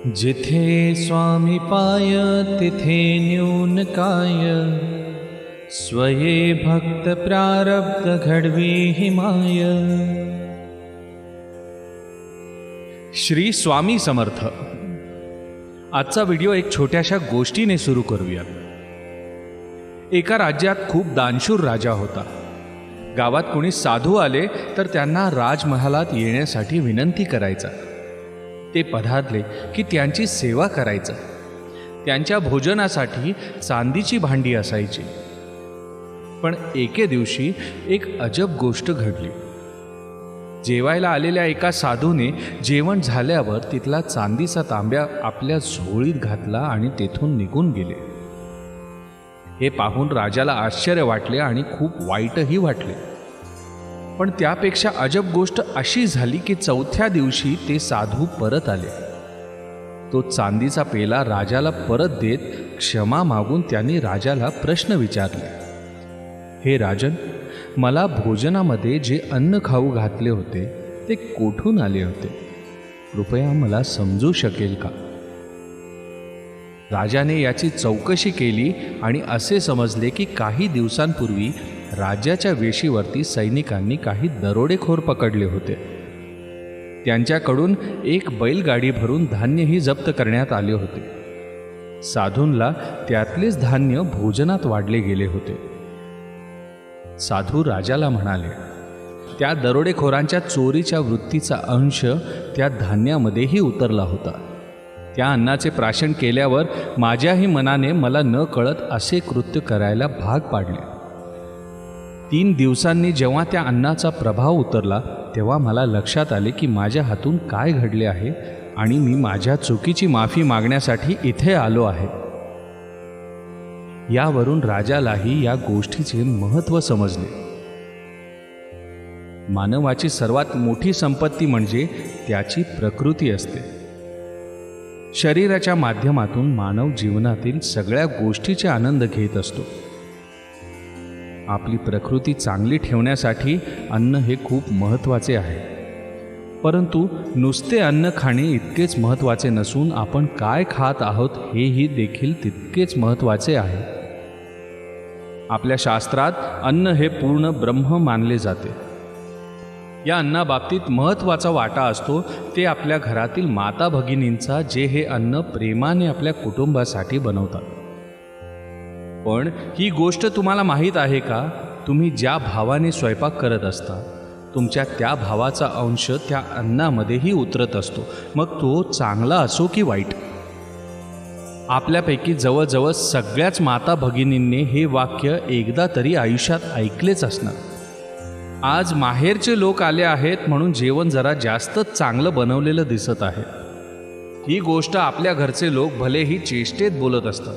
जिथे स्वामी पाय तिथे न्यून काय, स्वये भक्त प्रारब्ध घडवी हिमाय। श्री स्वामी समर्थ। आजचा व्हिडिओ एक छोट्याशा गोष्टीने सुरू करूया। एका राज्यात खूप दानशूर राजा होता। गावात कोणी साधू आले तर त्यांना राजमहालात येण्यासाठी विनंती करायचा। ते पधारले की त्यांची सेवा करायचं। त्यांच्या भोजनासाठी चांदीची भांडी असायची। पण एके दिवशी एक अजब गोष्ट घडली। जेवायला आलेल्या एका साधूने जेवण झाल्यावर तिथला चांदीचा तांब्या आपल्या झोळीत घातला आणि तेथून निघून गेले। हे पाहून राजाला आश्चर्य वाटले आणि खूप वाईटही वाटले। पण त्यापेक्षा अजब गोष्ट अशी झाली की चौथ्या दिवशी ते साधू परत आले। तो चांदीचा पेला राजाला परत देत क्षमा मागून त्यांनी राजाला प्रश्न विचारले, हे राजन, मला भोजनामध्ये जे अन्न खाऊ घातले होते ते कोठून आले होते? कृपया मला समजू शकेल का? राजाने याची चौकशी केली आणि असे समजले की काही दिवसांपूर्वी राज्याच्या वेशीवरती सैनिकांनी काही दरोडेखोर पकडले होते। त्यांच्याकडून एक बैलगाडी भरून धान्यही जप्त करण्यात आले होते। साधूंला त्यातलेच धान्य भोजनात वाढले गेले होते। साधू राजाला म्हणाले, त्या दरोडेखोरांच्या चोरीच्या वृत्तीचा अंश त्या धान्यामध्येही उतरला होता। त्या अन्नाचे प्राशन केल्यावर माझ्याही मनाने मला न कळत असे कृत्य करायला भाग पाडले। 3 दिवसांनी जेव्हा त्या अन्नाचा प्रभाव उतरला तेव्हा मला लक्षात आले की माझ्या हातून काय घडले आहे आणि मी माझ्या चुकीची माफी मागण्यासाठी इथे आलो आहे। यावरून राजालाही या गोष्टीचे महत्त्व समजले। मानवाची सर्वात मोठी संपत्ती म्हणजे त्याची प्रकृती असते। शरीराच्या माध्यमातून मानव जीवनातील सगळ्या गोष्टीचे आनंद घेत असतो। आपली प्रकृती चांगली ठेवण्यासाठी अन्न हे खूप महत्त्वाचे आहे। परंतु नुसते अन्न खाणे इतकेच महत्त्वाचे नसून आपण काय खात आहोत हेही देखील तितकेच महत्त्वाचे आहे। आपल्या शास्त्रात अन्न हे पूर्ण ब्रह्म मानले जाते। या अन्नाबाबतीत महत्त्वाचा वाटा असतो ते आपल्या घरातील माता भगिनींचा, जे हे अन्न प्रेमाने आपल्या कुटुंबासाठी बनवतात। पण ही गोष्ट तुम्हाला माहीत आहे का? तुम्ही ज्या भावाने स्वयंपाक करत असता तुमच्या त्या भावाचा अंश त्या अन्नामध्येही उतरत असतो, मग तो चांगला असो की वाईट। आपल्यापैकी जवळजवळ सगळ्याच माता भगिनींनी हे वाक्य एकदा तरी आयुष्यात ऐकलेच असणार। आज माहेरचे लोक आले आहेत म्हणून जेवण जरा जास्तच चांगलं बनवलेलं दिसत आहे। ही गोष्ट आपल्या घरचे लोक भलेही चेष्टेत बोलत असतात,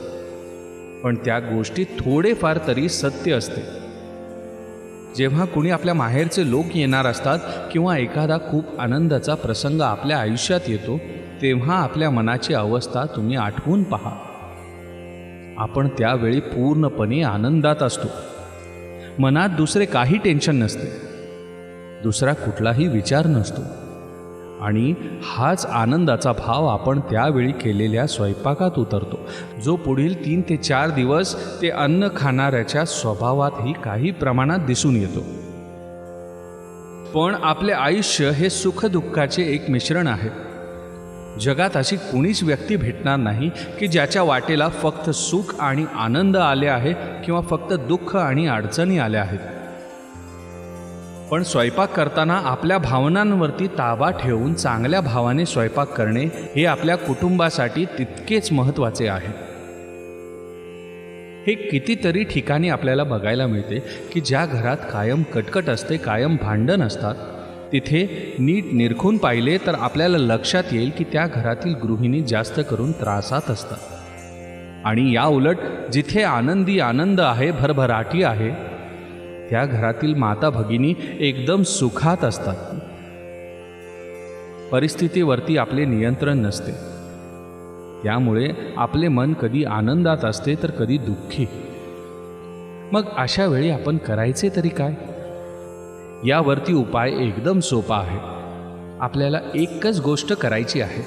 पण त्या गोष्टीत थोडेफार तरी सत्य असते। जेव्हा कुणी आपल्या माहेरचे लोक येणार असतात किंवा एखादा खूप आनंदाचा प्रसंग आपल्या आयुष्यात येतो तेव्हा आपल्या मनाची अवस्था तुम्ही आठवून पहा। आपण त्यावेळी पूर्णपणे आनंदात असतो। मनात दुसरे काही टेन्शन नसते, दुसरा कुठलाही विचार नसतो आणि हाच आनंदाचा भाव आपण त्यावेळी केलेल्या स्वयंपाकात उतरतो, जो पुढील 3 ते 4 दिवस ते अन्न खाणाऱ्याच्या स्वभावातही काही प्रमाणात दिसून येतो। पण आपले आयुष्य हे सुखदुःखाचे एक मिश्रण आहे। जगात अशी कुणीच व्यक्ती भेटणार नाही की ज्याच्या वाटेला फक्त सुख आणि आनंद आले आहे किंवा फक्त दुःख आणि अडचणी आल्या आहेत। पण स्वयंपाक करताना आपल्या भावनांवरती ताबा ठेवून चांगल्या भावाने स्वयंपाक करणे हे आपल्या कुटुंबासाठी तितकेच महत्त्वाचे आहे। हे कितीतरी ठिकाणी आपल्याला बघायला मिळते की ज्या घरात कायम कटकट असते, कायम भांडण असतात, तिथे नीट निरखून पाहिले तर आपल्याला लक्षात येईल की त्या घरातील गृहिणी जास्त करून त्रासात असतात। आणि या उलट जिथे आनंदी आनंद आहे, भरभराटी आहे, त्या घरातील माता भगिनी एकदम सुखात असतात। परिस्थितीवरती आपले नियंत्रण नसते, त्यामुळे आपले मन कधी आनंदात असते तर कधी दुःखी। मग अशा वेळी आपण करायचे तरी काय? यावरती उपाय एकदम सोपा आहे। आपल्याला एकच गोष्ट करायची आहे,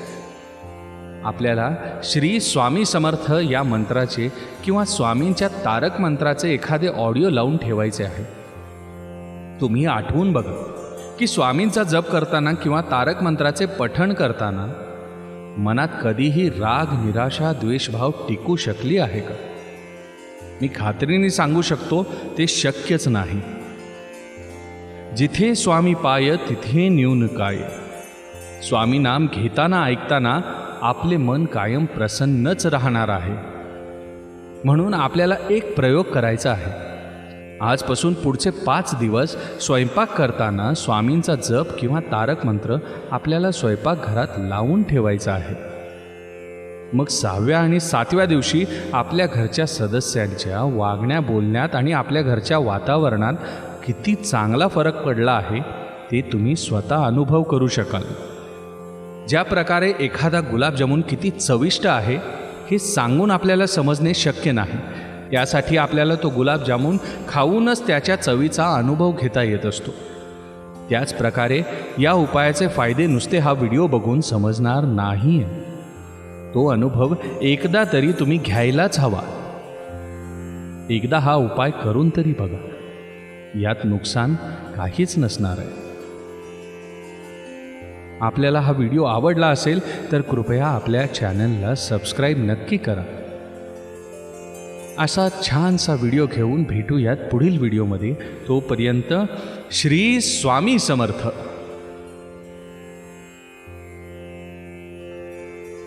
आपल्याला श्री स्वामी समर्थ या मंत्राचे किंवा स्वामींच्या तारक मंत्राचे एखादे ऑडिओ लावून ठेवायचे आहे. तुम्ही आठवून बघा की स्वामींचा जप करताना किंवा तारक मंत्राचे पठण करताना मनात कधीही राग, निराशा, द्वेषभाव टिकू शकली आहे का? मी खात्रीने सांगू शकतो ते शक्यच नाही. जिथे स्वामी पाय तिथे न्यून काय. स्वामी नाम घेताना ऐकताना आपले मन कायम प्रसन्नच राहणार आहे. म्हणून आपल्याला एक प्रयोग करायचा आहे. आजपासून पुढचे 5 दिवस स्वयंपाक करताना स्वामींचा जप किंवा तारक मंत्र आपल्याला स्वयंपाकघरात लावून ठेवायचा आहे. मग 6व्या आणि 7व्या दिवशी आपल्या घरच्या सदस्यांच्या वागण्या, बोलण्यात आणि आपल्या घरच्या वातावरणात किती चांगला फरक पडला आहे ते तुम्ही स्वतः अनुभव करू शकाल. ज्या प्रकारे एखादा गुलाबजामुन किती चविष्ट आहे हे सांगून आपल्याला समजणे शक्य नाही. यासाठी आपल्याला तो गुलाबजामुन खाऊनच त्याच्या चवीचा अनुभव घेता येत असतो. त्याच प्रकारे या उपायाचे फायदे नुसते हा व्हिडिओ बघून समजणार नाही. तो अनुभव एकदा तरी तुम्ही घ्यायलाच हवा. एकदा हा उपाय करून तरी बघा. यात नुकसान काहीच नसणार आहे. आपल्याला हा व्हिडिओ आवडला असेल तर कृपया आपल्या चॅनलला सबस्क्राईब नक्की करा. असा छानसा व्हिडिओ घेऊन भेटूयात पुढील व्हिडिओमध्ये. तोपर्यंत श्री स्वामी समर्थ.